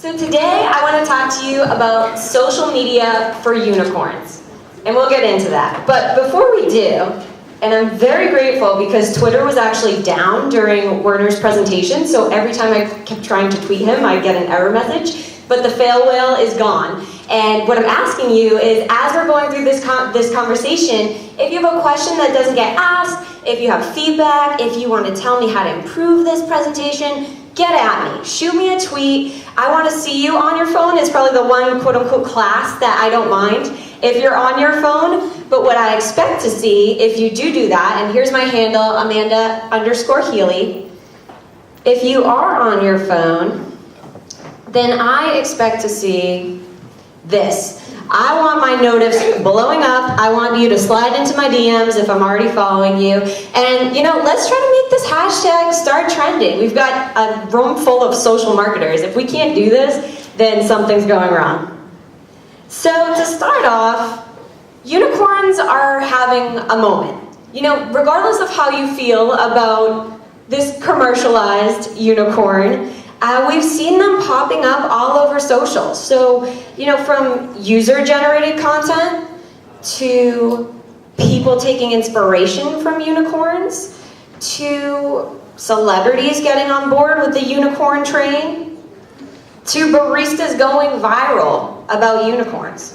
So today I want to talk to you about social media for unicorns. And we'll get into that. But before we do, and I'm very grateful because Twitter was actually down during Werner's presentation, so every time I kept trying to tweet him, I'd get an error message. But the fail whale is gone. And what I'm asking you is, as we're going through this conversation, if you have a question that doesn't get asked, if you have feedback, if you want to tell me how to improve this presentation, get at me. Shoot me a tweet. I want to see you on your phone. It's probably the one quote-unquote class that I don't mind if you're on your phone. But what I expect to see, if you do that, and here's my handle, Amanda_Healy. If you are on your phone, then I expect to see this. I want my notifs blowing up. I want you to slide into my DMs if I'm already following you. And, let's try to make this hashtag start trending. We've got a room full of social marketers. If we can't do this, then something's going wrong. So to start off, unicorns are having a moment. Regardless of how you feel about this commercialized unicorn, we've seen them popping up all over social. So, from user-generated content to people taking inspiration from unicorns to celebrities getting on board with the unicorn train to baristas going viral about unicorns.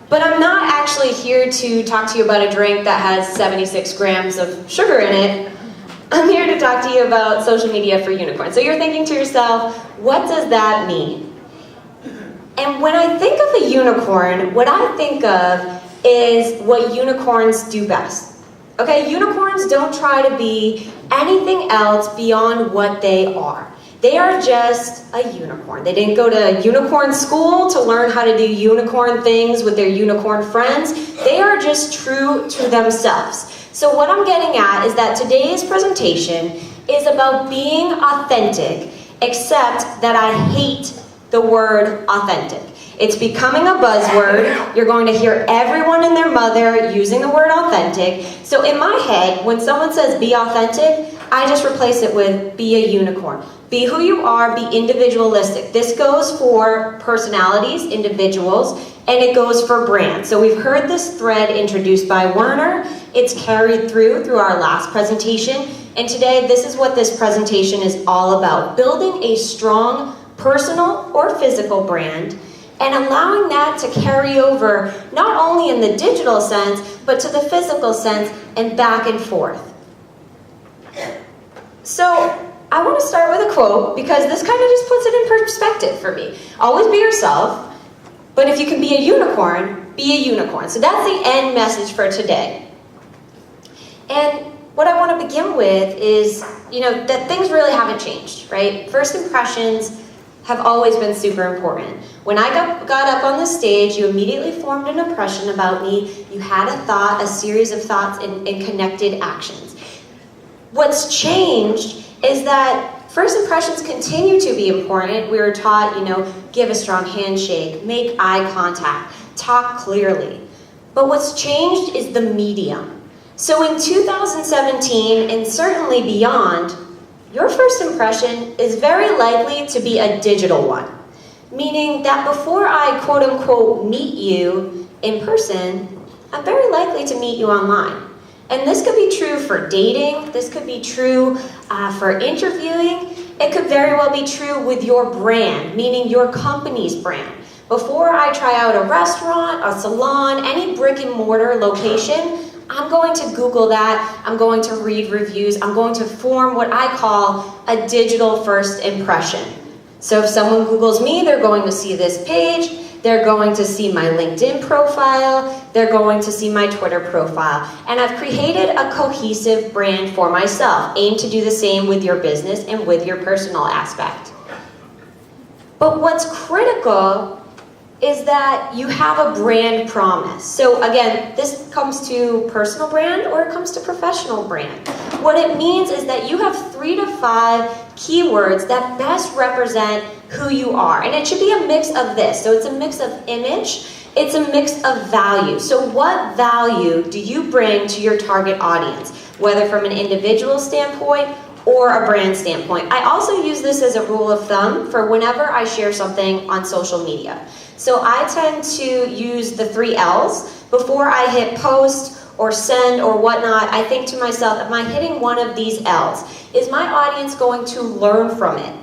But I'm not actually here to talk to you about a drink that has 76 grams of sugar in it. I'm here to talk to you about social media for unicorns. So you're thinking to yourself, what does that mean? And when I think of a unicorn, what I think of is what unicorns do best. Okay, unicorns don't try to be anything else beyond what they are. They are just a unicorn. They didn't go to unicorn school to learn how to do unicorn things with their unicorn friends. They are just true to themselves. So what I'm getting at is that today's presentation is about being authentic, except that I hate the word authentic. It's becoming a buzzword. You're going to hear everyone and their mother using the word authentic. So in my head, when someone says be authentic, I just replace it with be a unicorn. Be who you are, be individualistic. This goes for personalities, individuals, and it goes for brands. So we've heard this thread introduced by Werner. It's carried through our last presentation. And today, this is what this presentation is all about. Building a strong personal or physical brand and allowing that to carry over not only in the digital sense, but to the physical sense and back and forth. So I want to start with a quote because this kind of just puts it in perspective for me. Always be yourself. But if you can be a unicorn, be a unicorn. So that's the end message for today. And what I want to begin with is, that things really haven't changed, right? First impressions have always been super important. When I got up on the stage, you immediately formed an impression about me. You had a thought, a series of thoughts and connected actions. What's changed is that first impressions continue to be important. We were taught, give a strong handshake, make eye contact, talk clearly. But what's changed is the medium. So in 2017, and certainly beyond, your first impression is very likely to be a digital one. Meaning that before I quote-unquote meet you in person, I'm very likely to meet you online. And this could be true for dating, this could be true for interviewing, it could very well be true with your brand, meaning your company's brand. Before I try out a restaurant, a salon, any brick and mortar location, I'm going to Google that, I'm going to read reviews, I'm going to form what I call a digital first impression. So if someone Googles me, they're going to see this page, they're going to see my LinkedIn profile, they're going to see my Twitter profile. And I've created a cohesive brand for myself. Aim to do the same with your business and with your personal aspect. But what's critical is that you have a brand promise. So again, this comes to personal brand or it comes to professional brand. What it means is that you have 3 to 5 keywords that best represent who you are. And it should be a mix of this. So it's a mix of image, it's a mix of value. So what value do you bring to your target audience? Whether from an individual standpoint or a brand standpoint. I also use this as a rule of thumb for whenever I share something on social media. So I tend to use the 3 L's. Before I hit post or send or whatnot, I think to myself, am I hitting one of these L's? Is my audience going to learn from it?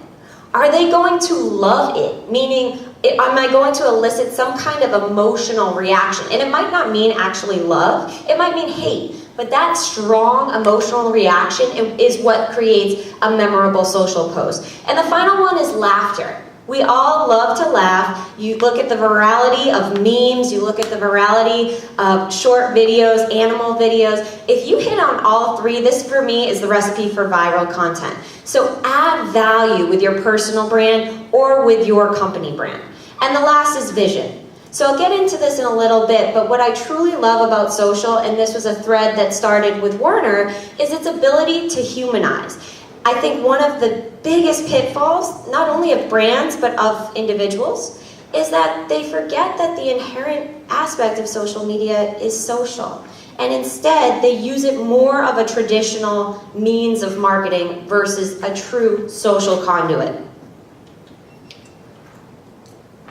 Are they going to love it? Meaning, am I going to elicit some kind of emotional reaction? And it might not mean actually love, it might mean hate. But that strong emotional reaction is what creates a memorable social post. And the final one is laughter. We all love to laugh. You look at the virality of memes, you look at the virality of short videos, animal videos. If you hit on all 3, this for me is the recipe for viral content. So add value with your personal brand or with your company brand. And the last is vision. So I'll get into this in a little bit, but what I truly love about social, and this was a thread that started with Warner, is its ability to humanize. I think one of the biggest pitfalls, not only of brands, but of individuals, is that they forget that the inherent aspect of social media is social. And instead, they use it more of a traditional means of marketing versus a true social conduit.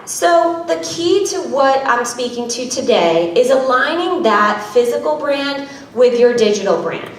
So the key to what I'm speaking to today is aligning that physical brand with your digital brand.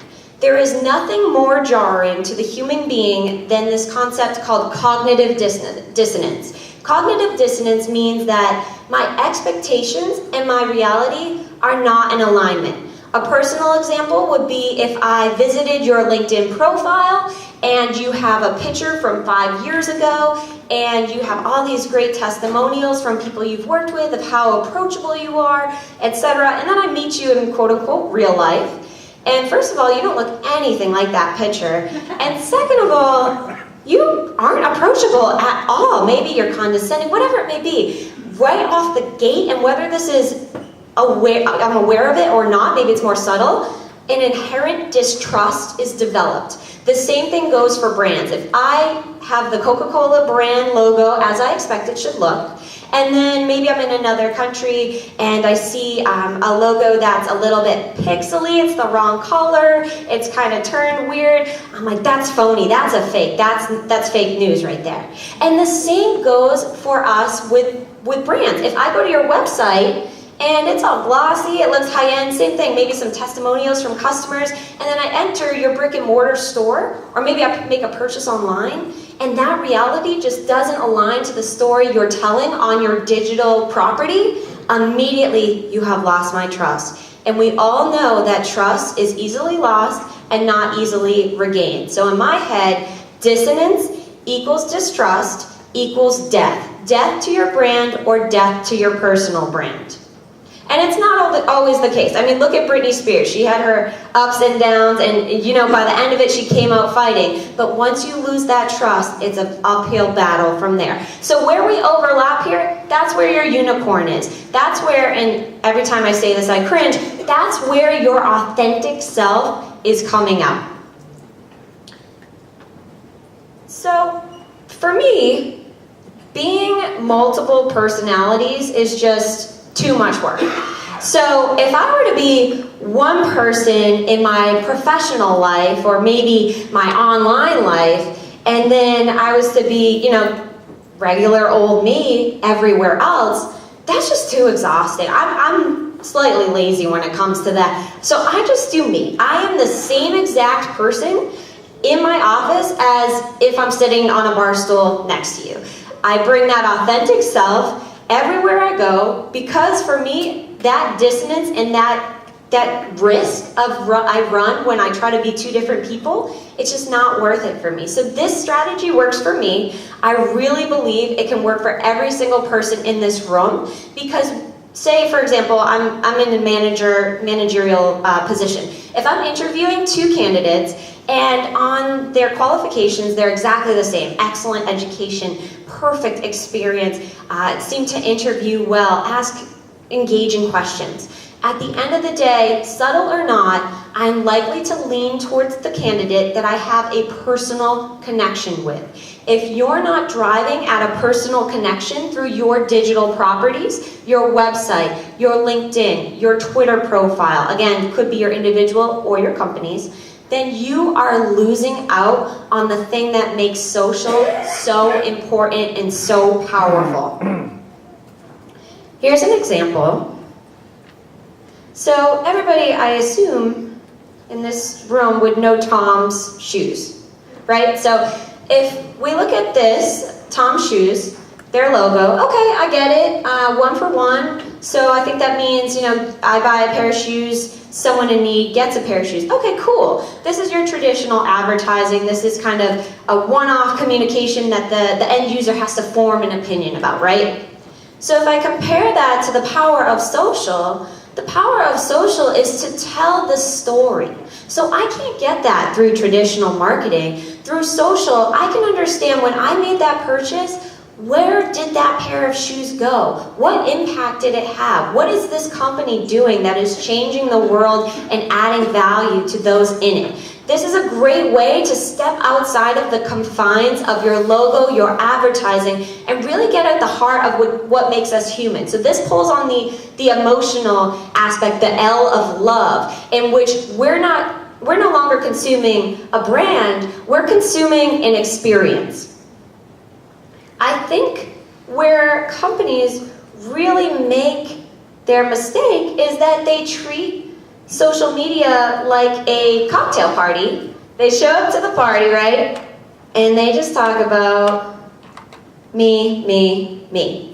There is nothing more jarring to the human being than this concept called cognitive dissonance. Cognitive dissonance means that my expectations and my reality are not in alignment. A personal example would be if I visited your LinkedIn profile and you have a picture from 5 years ago and you have all these great testimonials from people you've worked with of how approachable you are, etc. And then I meet you in quote-unquote real life. And first of all, you don't look anything like that picture. And second of all, you aren't approachable at all. Maybe you're condescending, whatever it may be. Right off the gate, and whether this is I'm aware of it or not, maybe it's more subtle, an inherent distrust is developed. The same thing goes for brands. If I have the Coca-Cola brand logo as I expect it should look, and then maybe I'm in another country and I see a logo that's a little bit pixely, it's the wrong color, it's kind of turned weird, I'm like, that's phony, that's a fake, that's fake news right there. And the same goes for us with brands. If I go to your website and it's all glossy, it looks high-end, same thing, maybe some testimonials from customers, and then I enter your brick and mortar store, or maybe I make a purchase online, and that reality just doesn't align to the story you're telling on your digital property, immediately you have lost my trust. And we all know that trust is easily lost and not easily regained. So in my head, dissonance equals distrust equals death. Death to your brand or death to your personal brand. And it's not always the case. I mean, look at Britney Spears. She had her ups and downs, and by the end of it, she came out fighting. But once you lose that trust, it's an uphill battle from there. So where we overlap here, that's where your unicorn is. That's where, and every time I say this, I cringe, that's where your authentic self is coming out. So, for me, being multiple personalities is just too much work. So if I were to be one person in my professional life or maybe my online life, and then I was to be, regular old me everywhere else, that's just too exhausting. I'm slightly lazy when it comes to that. So I just do me. I am the same exact person in my office as if I'm sitting on a bar stool next to you. I bring that authentic self everywhere I go, because for me, that dissonance and that risk I run when I try to be two different people, it's just not worth it for me. So this strategy works for me. I really believe it can work for every single person in this room, because say, for example, I'm in a managerial position. If I'm interviewing two candidates and on their qualifications, they're exactly the same. Excellent education, perfect experience, seem to interview well, ask engaging questions. At the end of the day, subtle or not, I'm likely to lean towards the candidate that I have a personal connection with. If you're not driving at a personal connection through your digital properties, your website, your LinkedIn, your Twitter profile, again, could be your individual or your company's, then you are losing out on the thing that makes social so important and so powerful. Here's an example. So everybody, I assume, in this room would know Tom's shoes, right? So if we look at this, Tom's shoes, their logo, okay, I get it, 1 for 1. So I think that means, you know, I buy a pair of shoes, someone in need gets a pair of shoes. Okay, cool. This is your traditional advertising. This is kind of a one-off communication that the end user has to form an opinion about, right? So if I compare that to the power of social, the power of social is to tell the story. So I can't get that through traditional marketing. Through social, I can understand when I made that purchase, where did that pair of shoes go? What impact did it have? What is this company doing that is changing the world and adding value to those in it? This is a great way to step outside of the confines of your logo, your advertising, and really get at the heart of what makes us human. So this pulls on the emotional aspect, the L of love, in which we're no longer consuming a brand, we're consuming an experience. I think where companies really make their mistake is that they treat social media like a cocktail party. They show up to the party, right? And they just talk about me, me, me.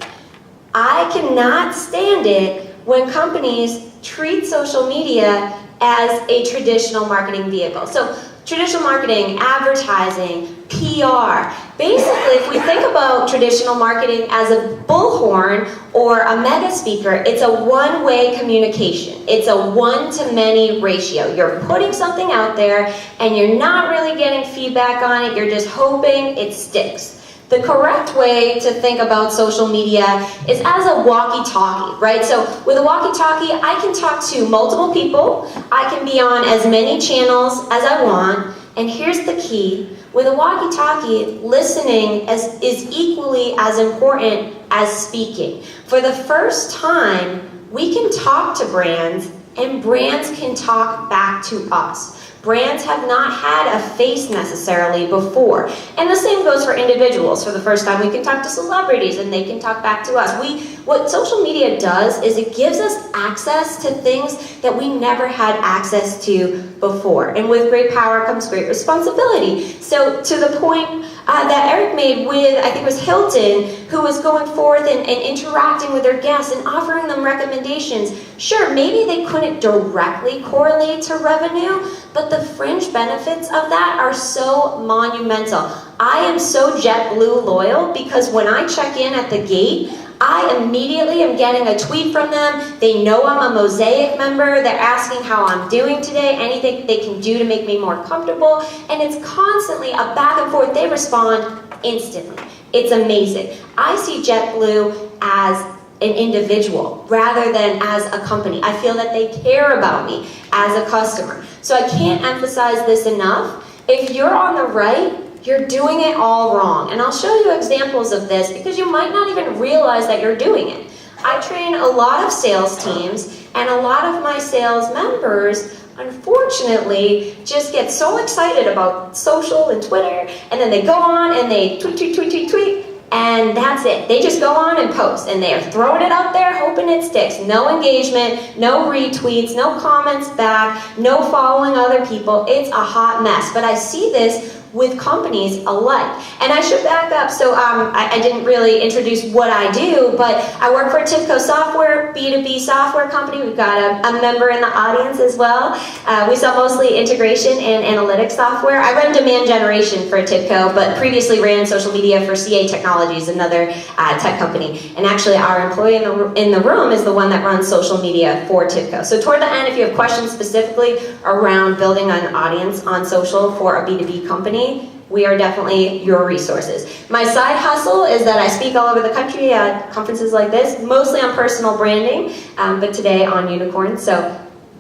I cannot stand it when companies treat social media as a traditional marketing vehicle. So traditional marketing, advertising, PR. Basically, if we think about traditional marketing as a bullhorn or a mega speaker, it's a one-way communication. It's a one-to-many ratio. You're putting something out there and you're not really getting feedback on it. You're just hoping it sticks. The correct way to think about social media is as a walkie-talkie, right? So with a walkie-talkie, I can talk to multiple people. I can be on as many channels as I want. And here's the key. With a walkie-talkie, listening is equally as important as speaking. For the first time, we can talk to brands, and brands can talk back to us. Brands have not had a face necessarily before. And the same goes for individuals. For the first time, we can talk to celebrities and they can talk back to us. What social media does is it gives us access to things that we never had access to before. And with great power comes great responsibility. So to the point that Eric made with, I think it was Hilton, who was going forth and interacting with their guests and offering them recommendations. Sure, maybe they couldn't directly correlate to revenue, but the fringe benefits of that are so monumental. I am so JetBlue loyal because when I check in at the gate, I immediately am getting a tweet from them. They know I'm a Mosaic member. They're asking how I'm doing today, anything they can do to make me more comfortable. And it's constantly a back and forth. They respond instantly. It's amazing. I see JetBlue as an individual rather than as a company. I feel that they care about me as a customer. So I can't emphasize this enough. If you're on the right, you're doing it all wrong. And I'll show you examples of this because you might not even realize that you're doing it. I train a lot of sales teams, and a lot of my sales members, unfortunately, just get so excited about social and Twitter, and then they go on and they tweet, and that's it. They just go on and post, and they're throwing it out there, hoping it sticks. No engagement, no retweets, no comments back, no following other people. It's a hot mess. But I see this with companies alike. And I should back up, so I didn't really introduce what I do, but I work for TIBCO Software, B2B software company. We've got a member in the audience as well. We sell mostly integration and analytics software. I run demand generation for TIBCO, but previously ran social media for CA Technologies, another tech company. And actually our employee in the room is the one that runs social media for TIBCO. So toward the end, if you have questions specifically around building an audience on social for a B2B company, we are definitely your resources. My side hustle is that I speak all over the country at conferences like this, mostly on personal branding, but today on unicorns, so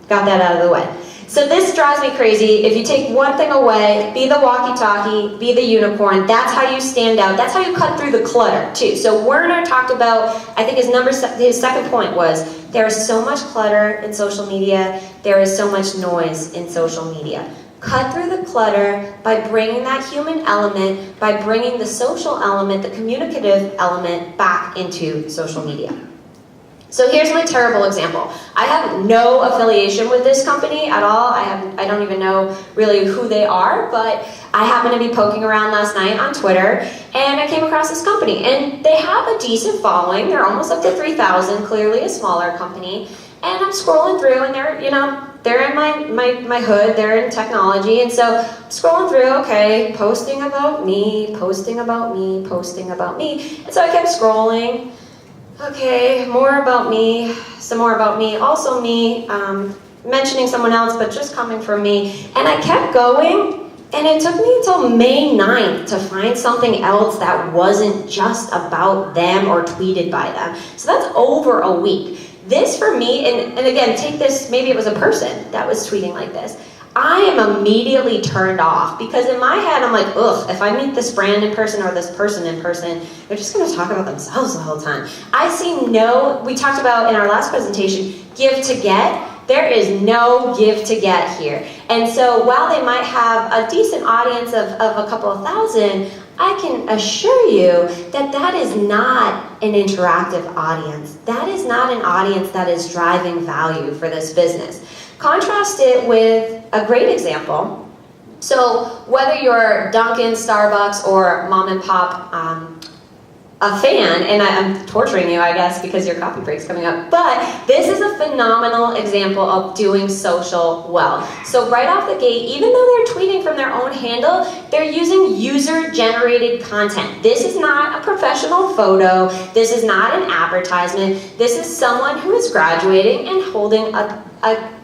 got that out of the way. So this drives me crazy. If you take one thing away, be the walkie-talkie, be the unicorn. That's how you stand out. That's how you cut through the clutter, too. So Werner talked about, I think his second point was, there is so much clutter in social media. There is so much noise in social media. cut through the clutter by bringing that human element, by bringing the social element, the communicative element back into social media. So here's my terrible example. I have no affiliation with this company at all. I don't even know really who they are, but I happened to be poking around last night on Twitter, and I came across this company. And they have a decent following. They're almost up to 3,000, clearly a smaller company. And I'm scrolling through, and they're in my hood, they're in technology, and so I'm scrolling through, okay, posting about me, posting about me, posting about me. And so I kept scrolling. Okay, more about me, some more about me, also me, mentioning someone else, but just coming from me. And I kept going, and it took me until May 9th to find something else that wasn't just about them or tweeted by them. So that's over a week. This for me, and again, take this, maybe it was a person that was tweeting like this. I am immediately turned off because in my head I'm like, ugh, if I meet this brand in person or this person in person, they're just going to talk about themselves the whole time. I see we talked about in our last presentation, give to get. There is no give to get here. And so while they might have a decent audience of a couple of thousand, I can assure you that that is not an interactive audience. That is not an audience that is driving value for this business. Contrast it with a great example. So whether you're Dunkin', Starbucks, or mom and pop a fan, and I'm torturing you, I guess, because your coffee break's coming up, but this is a phenomenal example of doing social well. So right off the gate, even though they're tweeting from their own handle, they're using user-generated content. This is not a professional photo. This is not an advertisement. This is someone who is graduating and holding a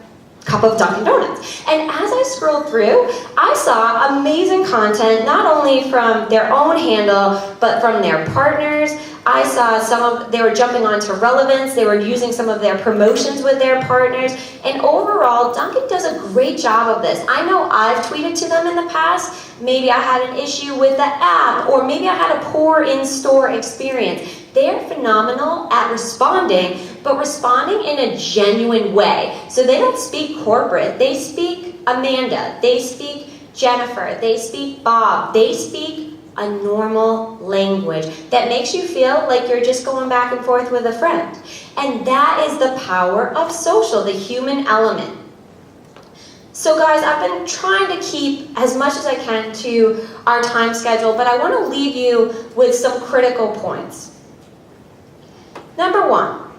cup of Dunkin' Donuts. And as I scrolled through, I saw amazing content, not only from their own handle, but from their partners. I saw they were jumping onto relevance, they were using some of their promotions with their partners, and overall, Dunkin' does a great job of this. I know I've tweeted to them in the past, maybe I had an issue with the app, or maybe I had a poor in-store experience. They're phenomenal at responding, but responding in a genuine way. So they don't speak corporate, they speak Amanda, they speak Jennifer, they speak Bob, they speak a normal language that makes you feel like you're just going back and forth with a friend. And that is the power of social, the human element. So guys, I've been trying to keep as much as I can to our time schedule, but I want to leave you with some critical points. Number one,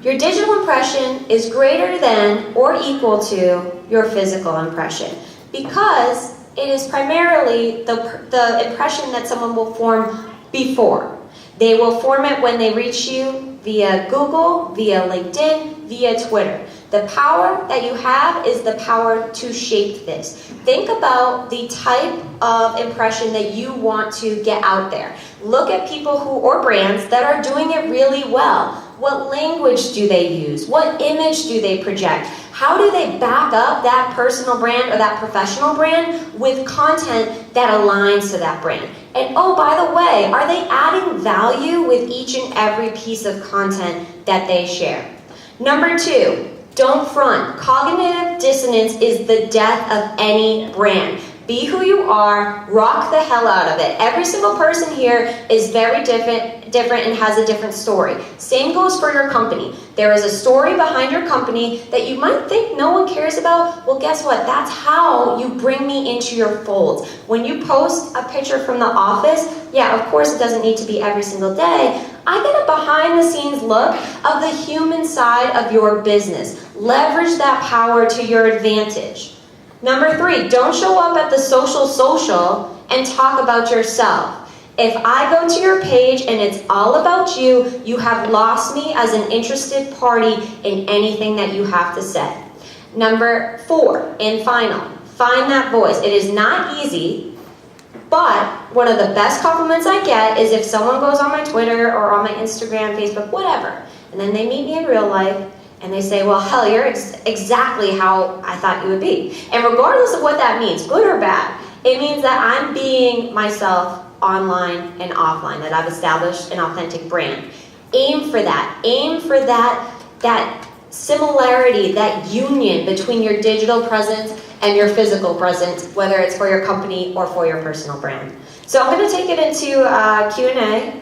your digital impression is greater than or equal to your physical impression because it is primarily the impression that someone will form before. They will form it when they reach you via Google, via LinkedIn, via Twitter. The power that you have is the power to shape this. Think about the type of impression that you want to get out there. Look at people or brands that are doing it really well. What language do they use? What image do they project? How do they back up that personal brand or that professional brand with content that aligns to that brand? And oh, by the way, are they adding value with each and every piece of content that they share? Number two, don't front. Cognitive dissonance is the death of any brand. Be who you are, rock the hell out of it. Every single person here is very different and has a different story. Same goes for your company. There is a story behind your company that you might think no one cares about. Well, guess what? That's how you bring me into your fold. When you post a picture from the office, yeah, of course it doesn't need to be every single day. I get a behind-the-scenes look of the human side of your business. Leverage that power to your advantage. Number three, don't show up at the social and talk about yourself. If I go to your page and it's all about you, you have lost me as an interested party in anything that you have to say. Number four, and final, find that voice. It is not easy, but one of the best compliments I get is if someone goes on my Twitter or on my Instagram, Facebook, whatever, and then they meet me in real life, and they say, well, hell, you're exactly how I thought you would be. And regardless of what that means, good or bad, it means that I'm being myself online and offline, that I've established an authentic brand. Aim for that. Aim for that similarity, that union between your digital presence and your physical presence, whether it's for your company or for your personal brand. So I'm going to take it into Q&A.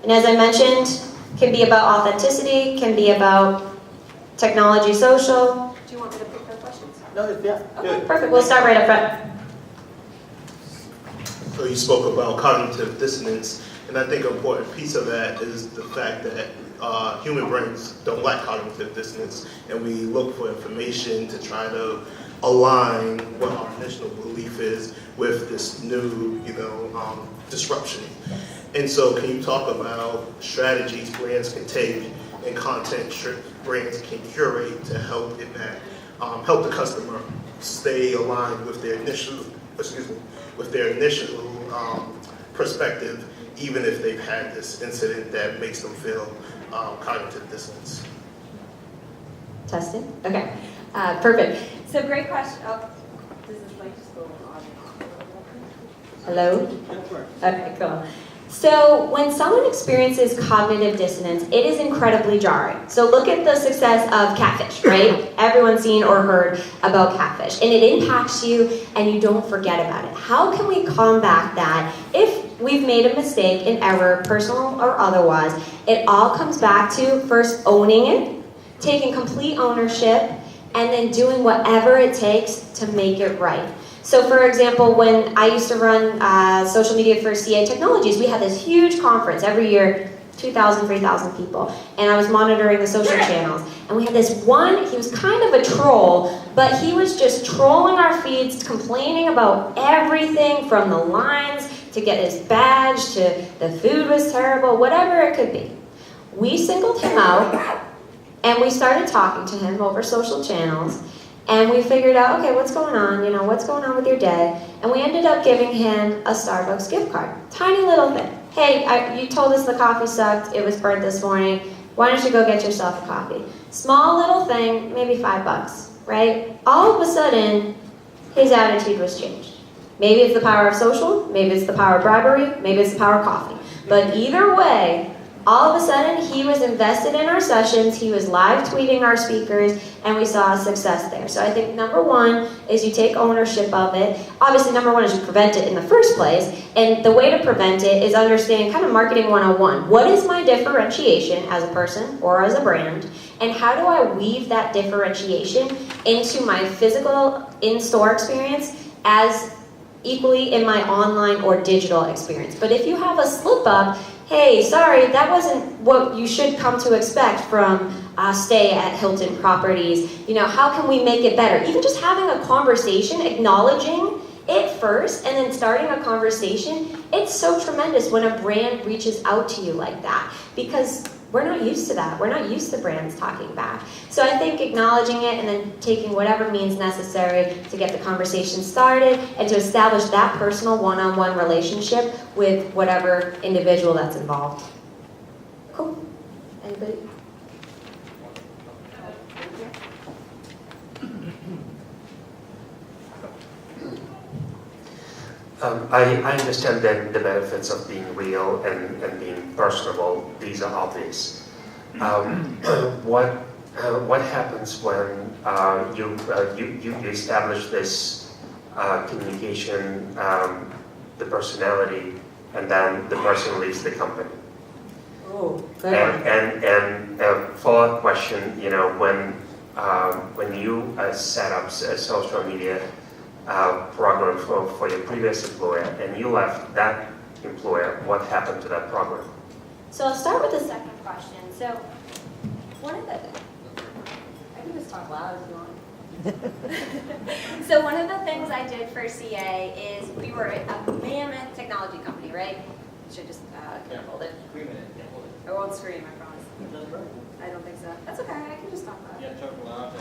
And as I mentioned, can be about authenticity, can be about technology social. Do you want me to pick their questions? No, yeah. Okay, perfect. We'll start right up front. So you spoke about cognitive dissonance, and I think an important piece of that is the fact that human brains don't like cognitive dissonance, and we look for information to try to align what our initial belief is with this new, disruption. And so can you talk about strategies brands can take and content brands can curate to help in that, help the customer stay aligned with their initial, perspective, even if they've had this incident that makes them feel cognitive dissonance? Testing? Okay, perfect. So great question. Oh, does this mic just go on? Hello? Okay, cool. So when someone experiences cognitive dissonance, it is incredibly jarring. So look at the success of catfish, right? Everyone's seen or heard about catfish, and it impacts you and you don't forget about it. How can we combat that if we've made a mistake, an error, personal or otherwise? It all comes back to first owning it, taking complete ownership, and then doing whatever it takes to make it right. So for example, when I used to run social media for CA Technologies, we had this huge conference every year, 2,000, 3,000 people, and I was monitoring the social channels. And we had this one, he was kind of a troll, but he was just trolling our feeds, complaining about everything from the lines to get his badge to the food was terrible, whatever it could be. We singled him out and we started talking to him over social channels. And we figured out, okay, what's going on? What's going on with your day? And we ended up giving him a Starbucks gift card. Tiny little thing. Hey, you told us the coffee sucked. It was burnt this morning. Why don't you go get yourself a coffee? Small little thing, maybe $5, right? All of a sudden, his attitude was changed. Maybe it's the power of social. Maybe it's the power of bribery. Maybe it's the power of coffee. But either way, all of a sudden, he was invested in our sessions, he was live tweeting our speakers, and we saw a success there. So I think number one is you take ownership of it. Obviously, number one is you prevent it in the first place, and the way to prevent it is understanding kind of marketing 101. What is my differentiation as a person or as a brand, and how do I weave that differentiation into my physical in-store experience as equally in my online or digital experience? But if you have a slip-up, hey, sorry, that wasn't what you should come to expect from a stay at Hilton Properties. How can we make it better? Even just having a conversation, acknowledging it first, and then starting a conversation, it's so tremendous when a brand reaches out to you like that, because we're not used to that. We're not used to brands talking back. So I think acknowledging it and then taking whatever means necessary to get the conversation started and to establish that personal one-on-one relationship with whatever individual that's involved. Cool. Anybody? I understand that the benefits of being real and being personable, these are obvious. What happens when you establish this communication, the personality, and then the person leaves the company? Oh, good. And a follow-up question, when you set up a social media program for your previous employer, and you left that employer, what happened to that program? So I'll start with the second question. So one of the, I can just talk loud if you want. So one of the things I did for CA is we were a mammoth technology company, right? Should just hold it. I won't scream, I promise. I don't think so. That's okay, I can just talk loud. Yeah, talk loud.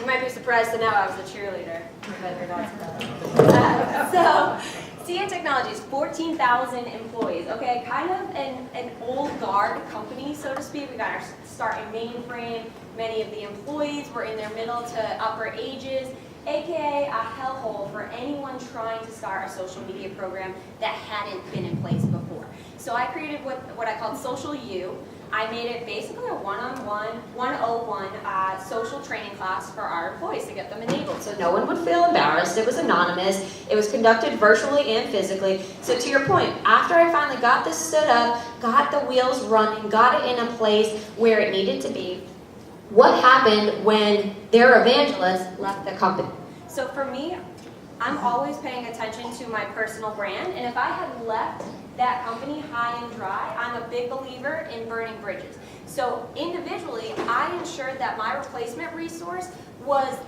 You might be surprised to know I was a cheerleader, but you're not surprised. So, CA Technologies, 14,000 employees, okay, kind of an old guard company, so to speak. We got our start in mainframe. Many of the employees were in their middle to upper ages, aka a hellhole for anyone trying to start a social media program that hadn't been in place before. So I created what I called Social U, I made it basically a one-on-one, 101 social training class for our employees to get them enabled. So no one would feel embarrassed. It was anonymous. It was conducted virtually and physically. So to your point, after I finally got this stood up, got the wheels running, got it in a place where it needed to be, what happened when their evangelist left the company? So for me, I'm always paying attention to my personal brand, and if I had left that company high and dry, I'm a big believer in burning bridges. So individually, I ensured that my replacement resource was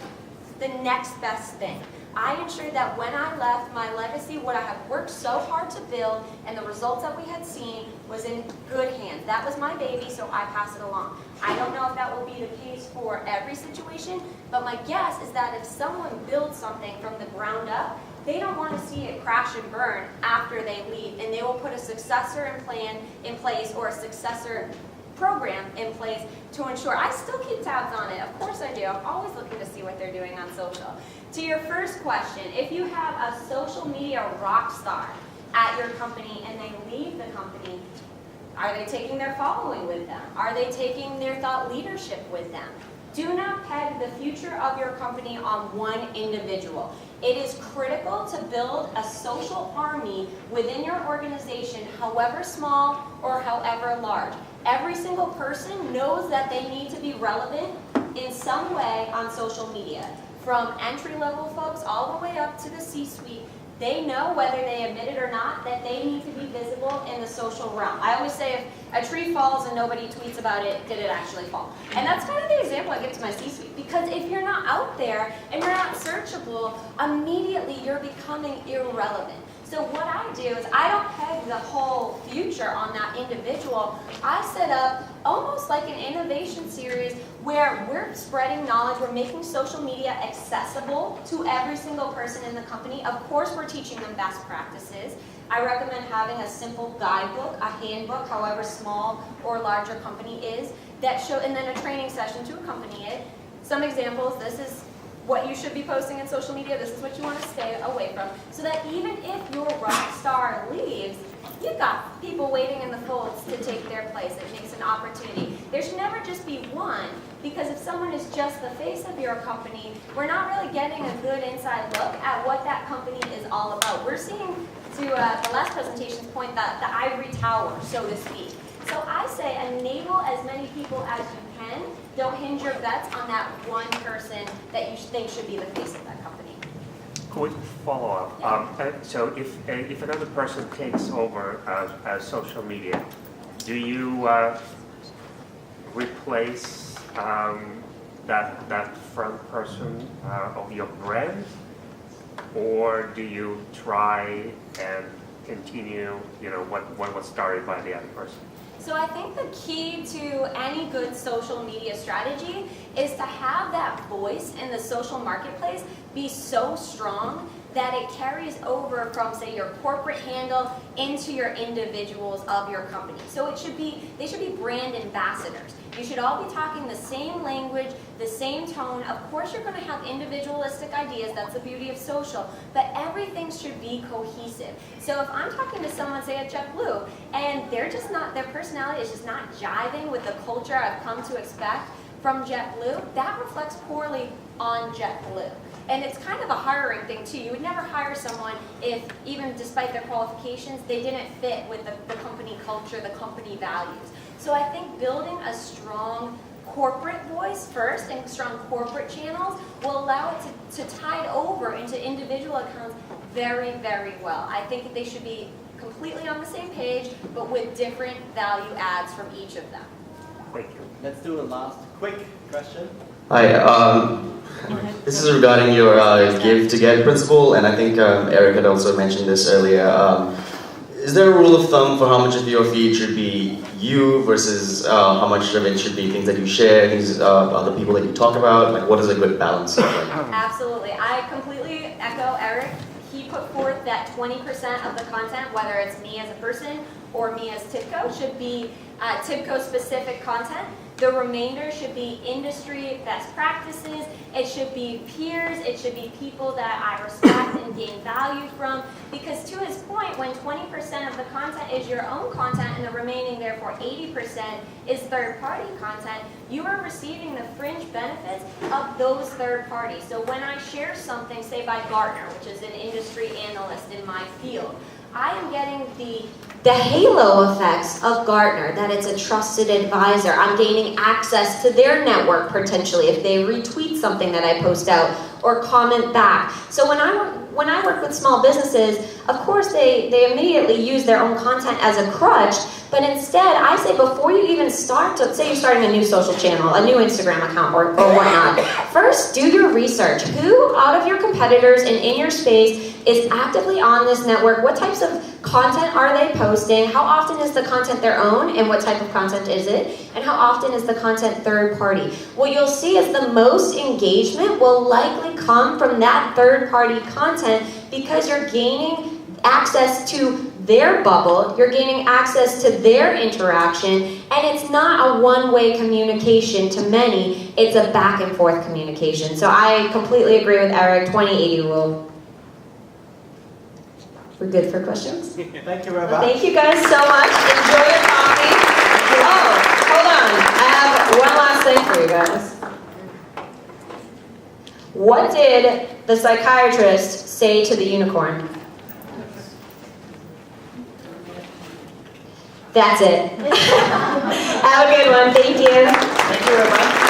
the next best thing. I ensured that when I left, my legacy, what I had worked so hard to build, and the results that we had seen, was in good hands. That was my baby, so I pass it along. I don't know if that will be the case for every situation, but my guess is that if someone builds something from the ground up, they don't want to see it crash and burn after they leave, and they will put a successor in place or a successor program in place to ensure. I still keep tabs on it. Of course I do. I'm always looking to see what they're doing on social. To your first question, if you have a social media rock star at your company and they leave the company, are they taking their following with them? Are they taking their thought leadership with them? Do not peg the future of your company on one individual. It is critical to build a social army within your organization, however small or however large. Every single person knows that they need to be relevant in some way on social media. From entry-level folks all the way up to the C-suite, they know, whether they admit it or not, that they need to be visible in the social realm. I always say, if a tree falls and nobody tweets about it, did it actually fall? And that's kind of the example I give to my C-suite, because if you're not out there and you're not searchable, immediately you're becoming irrelevant. So what I do is I don't peg the whole future on that individual. I set up almost like an innovation series where we're spreading knowledge, we're making social media accessible to every single person in the company. Of course, we're teaching them best practices. I recommend having a simple guidebook, a handbook, however small or large your company is, that show, and then a training session to accompany it. Some examples, this is what you should be posting in social media, this is what you want to stay away from, so that even if your rock star leaves, you've got people waiting in the folds to take their place. It makes an opportunity. There should never just be one, because if someone is just the face of your company, we're not really getting a good inside look at what that company is all about. We're seeing, to the last presentation's point, the ivory tower, so to speak. So I say enable as many people as you can. Don't hinge your bets on that one person that you think should be the face of that company. Quick follow-up. So if another person takes over social media, do you replace that front person of your brand, or do you try and continue, what was started by the other person? So I think the key to any good social media strategy is to have that voice in the social marketplace be so strong that it carries over from, say, your corporate handle into your individuals of your company. So they should be brand ambassadors. You should all be talking the same language, the same tone. Of course, you're going to have individualistic ideas. That's the beauty of social. But everything should be cohesive. So if I'm talking to someone, say at JetBlue, and their personality is just not jiving with the culture I've come to expect from JetBlue, that reflects poorly on JetBlue. And it's kind of a hiring thing too. You would never hire someone if, even despite their qualifications, they didn't fit with the company culture, the company values. So I think building a strong corporate voice first and strong corporate channels will allow it to tide over into individual accounts very, very well. I think they should be completely on the same page, but with different value adds from each of them. Thank you. Let's do a last quick question. Hi, this is regarding your give to get principle, and I think Eric had also mentioned this earlier. Is there a rule of thumb for how much of your feed should be you versus how much of it should be things that you share, things other people that you talk about? Like, what is a good balance? Absolutely. I completely echo Eric. He put forth that 20% of the content, whether it's me as a person or me as TIBCO, should be TIBCO-specific content. The remainder should be industry best practices. It should be peers. It should be people that I respect and gain value from. Because to his point, when 20% of the content is your own content and the remaining, therefore 80% is third-party content, you are receiving the fringe benefits of those third parties. So when I share something, say by Gartner, which is an industry analyst in my field, I am getting the halo effects of Gartner, that it's a trusted advisor. I'm gaining access to their network potentially if they retweet something that I post out or comment back. So when I work with small businesses, of course they immediately use their own content as a crutch, but instead I say before you even start, say you're starting a new social channel, a new Instagram account or whatnot, first do your research. Who out of your competitors and in your space is actively on this network? What types of content are they posting? How often is the content their own and what type of content is it? And how often is the content third party? What you'll see is the most engagement will likely come from that third party content because you're gaining access to their bubble, you're gaining access to their interaction, and it's not a one-way communication to many, it's a back and forth communication. So I completely agree with Eric, 20-80 rule. We're good for questions? Thank you very Well, much. thank you guys so much. Enjoy your coffee. Oh, hold on. I have one last thing for you guys. What did the psychiatrist say to the unicorn? That's it. Have a good one. Thank you. Thank you very much.